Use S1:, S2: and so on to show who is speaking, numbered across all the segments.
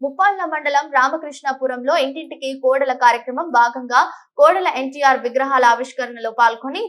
S1: ముప్పాళ్ల మండలం రామకృష్ణాపురంలో ఇంటింటికి కోడల కార్యక్రమం భాగంగా కోడల ఎన్టీఆర్ విగ్రహాల ఆవిష్కరణలో పాల్గొని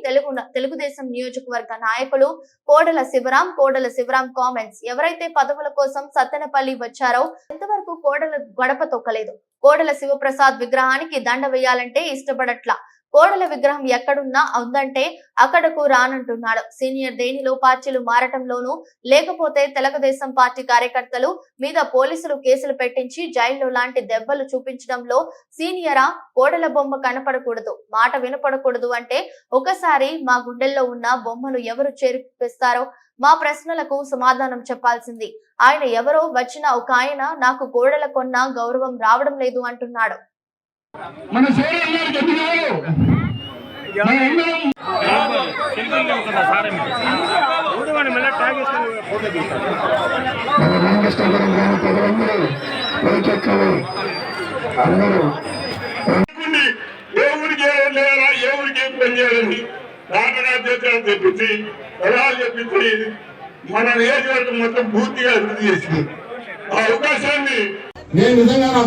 S1: తెలుగుదేశం నియోజకవర్గ నాయకులు కోడల శివరాం కామెంట్స్ ఎవరైతే పదవుల కోసం సత్తెనపల్లి వచ్చారో ఇంతవరకు కోడల గడప తొక్కలేదు. కోడల శివప్రసాద్ విగ్రహానికి దండ వేయాలంటే ఇష్టపడట్లా. కోడల విగ్రహం ఎక్కడున్నా ఉందంటే అక్కడకు రానంటున్నాడు. సీనియర్ దేనిలో పార్టీలు మారటంలోనూ లేకపోతే తెలుగుదేశం పార్టీ కార్యకర్తలు మీద పోలీసులు కేసులు పెట్టించి జైల్లో లాంటి దెబ్బలు చూపించడంలో సీనియరా? కోడల బొమ్మ కనపడకూడదు, మాట వినపడకూడదు అంటే ఒకసారి మా గుండెల్లో ఉన్న బొమ్మను ఎవరు చేర్పిస్తారో మా ప్రశ్నలకు సమాధానం చెప్పాల్సింది. ఆయన ఎవరో వచ్చిన ఒక ఆయన నాకు కోడల కొన్న గౌరవం రావడం లేదు అంటున్నాడు.
S2: మన దేవుడికి లేదా ఎవరికి పని చేయాలని రామరాజ్యాలు తెప్పించి పొలాలు తెప్పించి మన నియోజకవర్గం మొత్తం పూర్తిగా అభివృద్ధి చేసింది. ఆ అవకాశాన్ని నేను నిజంగా నా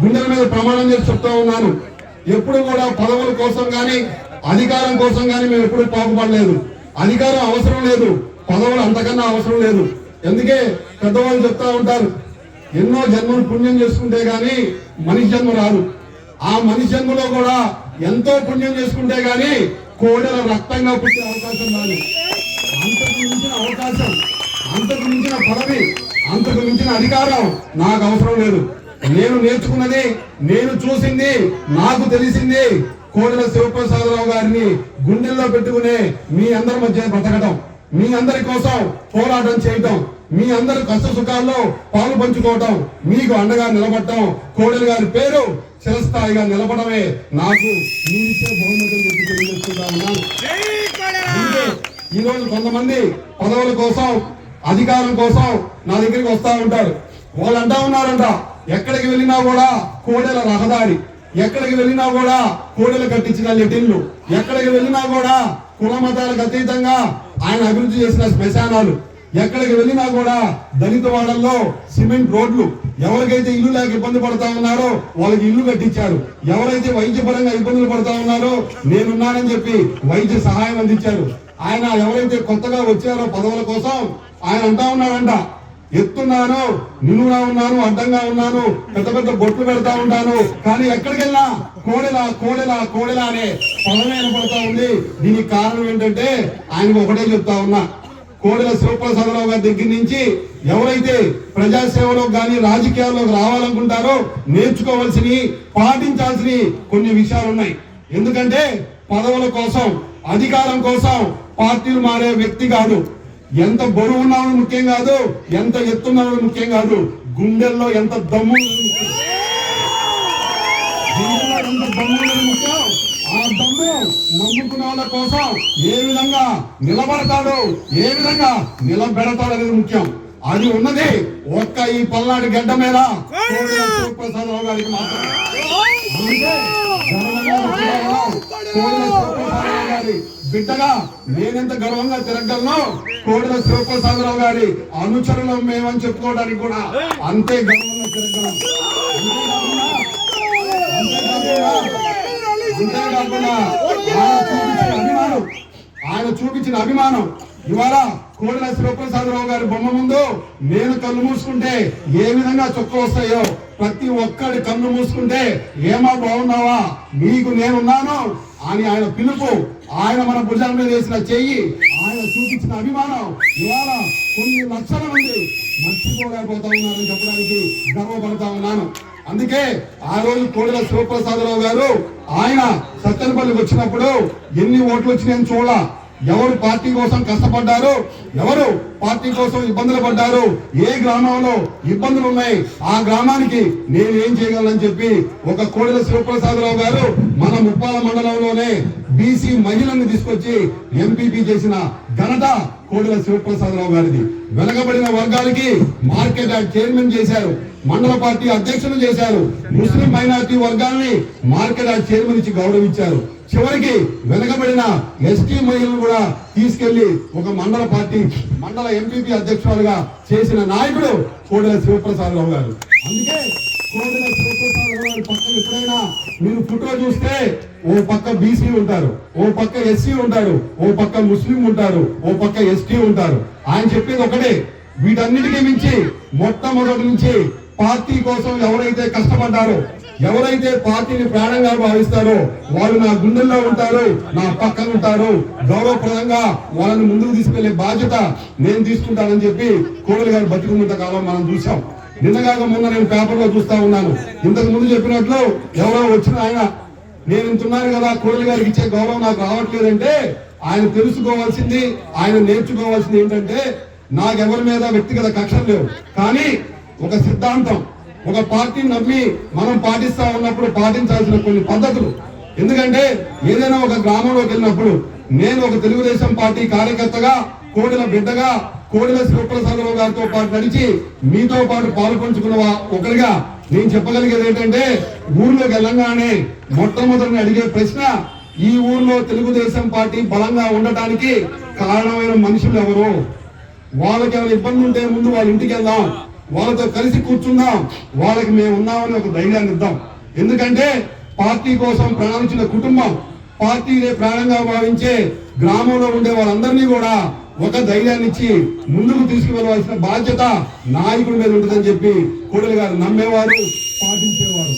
S2: గుండెల మీద ప్రమాణం చేసి చెప్తా ఉన్నాను. ఎప్పుడు కూడా పదవుల కోసం గాని అధికారం కోసం గాని మేము ఎప్పుడు పాకుపడలేదు. అధికారం అవసరం లేదు, పదవులు అంతకన్నా అవసరం లేదు. అందుకే పెద్దవాళ్ళు చెప్తా ఉంటారు, ఎన్నో జన్మలు పుణ్యం చేసుకుంటే గాని మనిషి జన్మ రాదు. ఆ మనిషి జన్మలో కూడా ఎంతో పుణ్యం చేసుకుంటే గాని కోడెల రక్తంగా పుట్టే అవకాశం రాదు. అంతకు మించిన అవకాశం, అంతకు మించిన పదవి, అంతకు మించిన అధికారం నాకు అవసరం లేదు. నేను నేర్చుకున్నది, నేను చూసింది, నాకు తెలిసింది కోడెల శివప్రసాదరావు గారిని గుండెల్లో పెట్టుకునే మీ అందరి మధ్య బ్రతకడం, మీ అందరి కోసం పోరాటం చేయటం, మీ అందరి కష్ట సుఖాల్లో పాలు పంచుకోవటం, మీకు అండగా నిలబడటం, కోడెల గారి పేరు చిరస్థాయిగా నిలబడమే నాకు మీరిచ్చే బహుమతులు చెప్పి తెలియజేస్తున్నా ఉన్నాను. ఈ రోజు కొంతమంది పదవుల కోసం అధికారం కోసం నా దగ్గరికి వస్తా ఉంటారు. వాళ్ళు అంటా ఉన్నారంట, ఎక్కడికి వెళ్ళినా కూడా కోడెల రహదారి, ఎక్కడికి వెళ్ళినా కూడా కోడెలు కట్టించిన లెటిన్లు, ఎక్కడికి వెళ్ళినా కూడా కుల మతాలకు అతీతంగా ఆయన అభివృద్ధి చేసిన శ్మశానాలు, ఎక్కడికి వెళ్ళినా కూడా దళిత వాడల్లో సిమెంట్ రోడ్లు, ఎవరికైతే ఇల్లు లేక ఇబ్బంది పడతా ఉన్నారో వాళ్ళకి ఇల్లు కట్టించారు, ఎవరైతే వైద్యపరంగా ఇబ్బందులు పడతా ఉన్నారో నేనున్నానని చెప్పి వైద్య సహాయం అందించారు. ఆయన ఎవరైతే కొత్తగా వచ్చారో పదవుల కోసం ఆయన అంటా ఉన్నాడంట, ఎత్తున్నాను, నిలువునా ఉన్నాను, అడ్డంగా ఉన్నాను, పెద్ద పెద్ద బొట్లు పెడతా ఉంటాను, కానీ ఎక్కడికి వెళ్ళినా కోడెలా కోడెలా కోడెలా అనే పదవి వినపడతా ఉంది. దీనికి కారణం ఏంటంటే ఆయనకు ఒకటే చెప్తా ఉన్నా, కోడెల శివప్రసాదరావు గారి దగ్గర నుంచి ఎవరైతే ప్రజాసేవలోకి కానీ రాజకీయాల్లోకి రావాలనుకుంటారో నేర్చుకోవాల్సినవి, పాటించాల్సినవి కొన్ని విషయాలు ఉన్నాయి. ఎందుకంటే పదవుల కోసం, అధికారం కోసం పార్టీలు మారే వ్యక్తి కాదు. ఎంత బరువు ఉన్నామో ముఖ్యం కాదు, ఎంత ఎత్తున్నామో ముఖ్యం కాదు, గుండెల్లో ఎంత దమ్ము ముఖ్యం. ఆ దమ్ము నమ్ముకున్న వాళ్ళ కోసం ఏ విధంగా నిలబడతాడు, ఏ విధంగా నిలబెడతాడు అనేది ముఖ్యం. అది ఉన్నది ఒక్క ఈ పల్నాడు గడ్డ మీద శివప్రసాదరావు గారికి మాత్రమే. బిడ్డగా నేనెంత గర్వంగా తిరగలను, కోడెల శివప్రసాదరావు గారి అనుచరులు మేమని చెప్పుకోవడానికి కూడా అంతే గర్వంగా తిరగలం. అంతేకాకుండా ఆయన చూపించిన అభిమానం ఇవాళ కోడెల శివప్రసాదరావు గారి బొమ్మ ముందు నేను కళ్ళు మూసుకుంటే ఏ విధంగా చొక్క వస్తాయో, ప్రతి ఒక్కడి కళ్ళు మూసుకుంటే ఏమా బాగున్నావా, నీకు నేనున్నాను అని ఆయన పిలుపు, ఆయన మన భుజాల మీద వేసిన చెయ్యి, ఆయన చూపించిన అభిమానం ఇవాళ కొన్ని లక్షల మంది మర్చిపోలేకపోతా ఉన్నారని చెప్పడానికి గర్వపడతా ఉన్నాను. అందుకే ఆ రోజు కోడెల శివప్రసాదరావు గారు ఆయన సత్తెనపల్లికి వచ్చినప్పుడు ఎన్ని ఓట్లు వచ్చినాయని చూడాల, ఎవరు పార్టీ కోసం కష్టపడ్డారు, ఎవరు పార్టీ కోసం ఇబ్బందులు పడ్డారు, ఏ గ్రామంలో ఇబ్బందులు ఉన్నాయి, ఆ గ్రామానికి నేను ఏం చేయగలనని చెప్పి ఒక కోడెల శివప్రసాదరావు గారు మన ముప్పాల మండలంలోనే బీసీ మహిళల్ని తీసుకొచ్చి ఎంపీపీ చేసిన ఘనత కోడెల శివప్రసాదరావు గారిది. వెనకబడిన వర్గాలకి మార్కెట్ యార్డ్ చైర్మన్ చేశారు.
S3: మండల పార్టీ అధ్యక్షులు చేశారు. ముస్లిం మైనారిటీ వర్గాల్ని మార్కెట్ యార్డ్ చైర్మన్ ఇచ్చి గౌరవించారు. చివరికి వెనకబడిన ఎస్టీ మహిళలను కూడా తీసుకెళ్లి ఒక మండల ఎంపీపీ అధ్యక్షులుగా చేసిన నాయకుడు కోడెల శివప్రసాదరావు గారు. అందుకే కోడెల శివప్రసాదరావు గారి పక్కన ఎప్పుడైనా మీరు ఫోటో చూస్తే ఓ పక్క బీసీ ఉంటారు, ఓ పక్క ఎస్సీ ఉంటారు, ఓ పక్క ముస్లిం ఉంటారు, ఓ పక్క ఎస్టీ ఉంటారు. ఆయన చెప్పేది ఒకటే, వీటన్నిటికీ మించి మొట్టమొదటి నుంచి పార్టీ కోసం ఎవరైతే కష్టపడ్డారో, ఎవరైతే పార్టీని ప్రాణంగా భావిస్తారో వాళ్ళు నా గుండెల్లో ఉంటారు, నా పక్కన ఉంటారు, గౌరవప్రదంగా వాళ్ళని ముందుకు తీసుకెళ్లే బాధ్యత నేను తీసుకుంటానని చెప్పి కోడెల గారు బతికున్నంత కాలం మనం చూసాం. నిన్నగాక మొన్న నేను పేపర్లో చూస్తా ఉన్నాను. ఇంతకు ముందు చెప్పినట్లు ఎవరో వచ్చిన ఆయన, నేను ఇంతున్నాను కదా కోడెల గారికి ఇచ్చే గౌరవం నాకు రావట్లేదంటే ఆయన తెలుసుకోవాల్సింది, ఆయన నేర్చుకోవాల్సింది ఏంటంటే నాకెవరి మీద వ్యక్తిగత కక్షలు లేవు, కానీ ఒక సిద్ధాంతం, ఒక పార్టీని నమ్మి మనం పాటిస్తా ఉన్నప్పుడు పాటించాల్సిన కొన్ని పద్ధతులు. ఎందుకంటే ఏదైనా ఒక గ్రామంలోకి వెళ్ళినప్పుడు నేను ఒక తెలుగుదేశం పార్టీ కార్యకర్తగా, కోడెల బిడ్డగా, కోడెల శివప్రసాదరావు గారితో పాటు నడిచి మీతో పాటు పాల్పంచుకున్న ఒకరిగా నేను చెప్పగలిగేది ఏంటంటే, ఊర్లోకి వెళ్ళంగానే మొట్టమొదటి అడిగే ప్రశ్న, ఈ ఊర్లో తెలుగుదేశం పార్టీ బలంగా ఉండటానికి కారణమైన మనుషులు ఎవరు, వాళ్ళకి ఏమైనా ఇబ్బంది ఉంటే ముందు వాళ్ళ ఇంటికి వెళ్దాం, వాళ్ళతో కలిసి కూర్చుందాం, వాళ్ళకి మేము ఉన్నామని ఒక ధైర్యాన్ని ఇద్దాం. ఎందుకంటే పార్టీ కోసం ప్రాణించిన కుటుంబం, పార్టీనే ప్రాణంగా భావించే గ్రామంలో ఉండే వాళ్ళందరినీ కూడా ఒక ధైర్యాన్ని ఇచ్చి ముందుకు తీసుకువెళ్ళవలసిన బాధ్యత నాయకుడి మీద ఉంటుందని చెప్పి కోడెల గారు నమ్మేవారు, పాటించేవారు.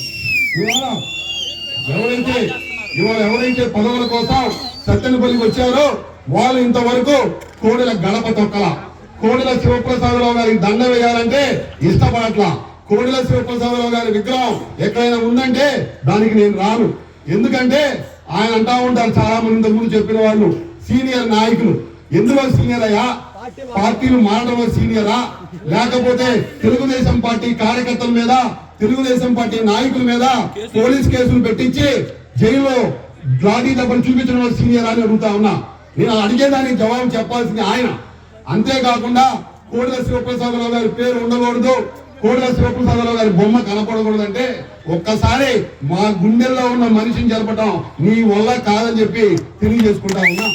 S3: ఎవరైతే పదవుల కోసం సత్తెనపల్లికి వచ్చారో వాళ్ళు ఇంతవరకు కోడెల గడప తొక్కల. కోడెల శివప్రసాదరావు గారికి దండ వేయాలంటే ఇష్టపడట్లా. కోడెల శివప్రసాదరావు గారి విగ్రహం ఎక్కడైనా ఉందంటే దానికి నేను రాను. ఎందుకంటే ఆయన అంటా ఉంటారు, చాలా మంది ఇంతకు ముందు చెప్పిన వాళ్ళు, సీనియర్ నాయకులు. ఎందులో సీనియర్ అయ్యా? పార్టీలు మారడంలో సీనియరా, లేకపోతే తెలుగుదేశం పార్టీ కార్యకర్తల మీద, తెలుగుదేశం పార్టీ నాయకుల మీద పోలీస్ కేసులు పెట్టించి జైల్లో లాఠీ దెబ్బలు చూపించడం సీనియర్ అని అడుగుతా ఉన్నా. నేను అడిగేదానికి జవాబు చెప్పాల్సింది ఆయన. అంతేకాకుండా కోడెల శివప్రసాదరావు గారి పేరు ఉండకూడదు, కోడెల శివప్రసాదరావు గారి బొమ్మ కనపడకూడదు అంటే ఒక్కసారి మా గుండెల్లో ఉన్న మనిషిని జరపడం నీ వల్ల కాదని చెప్పి తెలియజేసుకుంటా ఉన్నా.